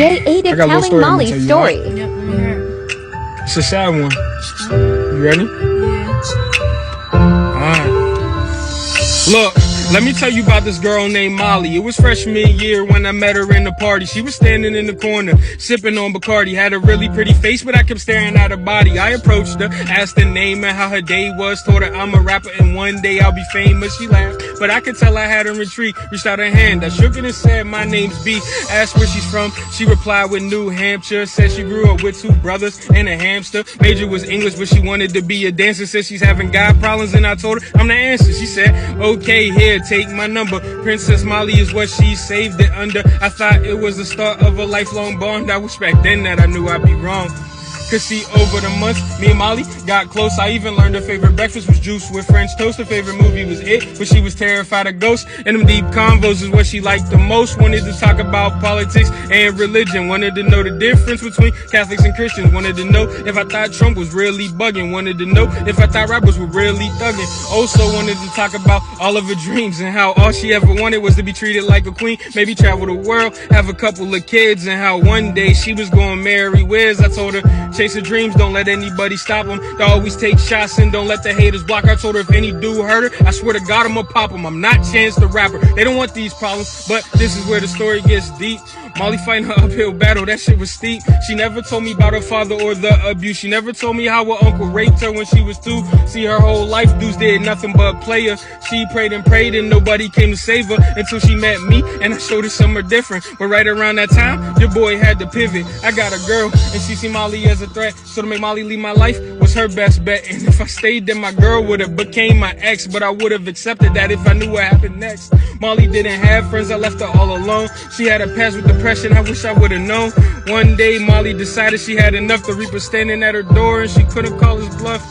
Day 8 of telling Molly's story. Yep, I'm here. It's a sad one. You ready? Yeah. Alright. Look. Let me tell you about this girl named Molly. It was freshman year when I met her in the party. She was standing in the corner, sipping on Bacardi. Had a really pretty face, but I kept staring at her body. I approached her, asked her name and how her day was. Told her I'm a rapper and one day I'll be famous. She laughed, but I could tell I had her intrigued. Reached out her hand, I shook it and said, my name's B. Asked where she's from, she replied with New Hampshire. Said she grew up with 2 brothers and a hamster. Major was English, but she wanted to be a dancer. Said she's having God problems, and I told her I'm the answer. She said, okay, here, take my number. Princess Molly is what she saved it under. I thought it was the start of a lifelong bond. I wish back then that I knew I'd be wrong. Cause see, over the months, me and Molly got close. I even learned her favorite breakfast was juice with French toast. Her favorite movie was It, but she was terrified of ghosts. And them deep convos is what she liked the most. Wanted to talk about politics and religion. Wanted to know the difference between Catholics and Christians. Wanted to know if I thought Trump was really bugging. Wanted to know if I thought rappers were really thugging. Also wanted to talk about all of her dreams and how all she ever wanted was to be treated like a queen. Maybe travel the world, have a couple of kids, and how one day she was going to marry Wiz. I told her, chase her dreams, don't let anybody stop them. They always take shots and don't let the haters block. I told her if any dude hurt her, I swear to God I'ma pop him. I'm not Chance the Rapper. They don't want these problems, but this is where the story gets deep. Molly fighting her uphill battle, that shit was steep. She never told me about her father or the abuse. She never told me how her uncle raped her when she was 2. See, her whole life dudes did nothing but play her. She prayed and nobody came to save her until she met me, and I showed her somewhere different. But right around that time, your boy had to pivot. I got a girl, and she see Molly as a threat. So to make Molly leave my life was her best bet. And if I stayed, then my girl would have became my ex. But I would have accepted that if I knew what happened next. Molly didn't have friends, I left her all alone. She had a past with depression, I wish I would have known. One day Molly decided she had enough. The Reaper standing at her door and she couldn't call his bluff.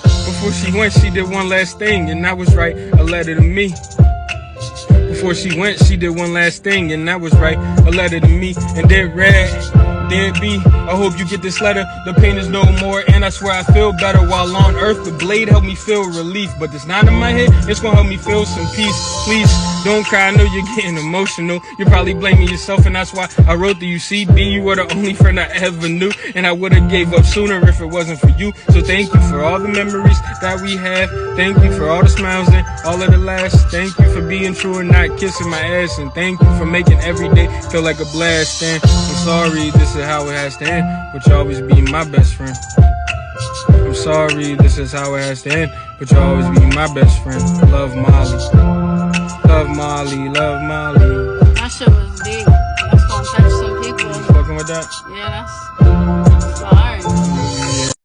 Before she went, she did one last thing, and that was write a letter to me. Before she went, she did one last thing, and that was write a letter to me. And it read, dear B, I hope you get this letter. The pain is no more, and I swear I feel better. While on earth, the blade helped me feel relief. But this knot in my head, it's gonna help me feel some peace. Please, don't cry, I know you're getting emotional. You're probably blaming yourself, and that's why I wrote to you. CB, you were the only friend I ever knew, and I would've gave up sooner if it wasn't for you. So thank you for all the memories that we have. Thank you for all the smiles and all of the laughs. Thank you for being true and not kissing my ass. And thank you for making every day feel like a blast. And I'm sorry, this is how it has to end, but you'll always be my best friend. I'm sorry, this is how it has to end, but you'll always be my best friend. Love, Molly. Love, Molly. Love, Molly. That shit was deep. That's gonna touch some people. You fucking with that? Yeah, that's...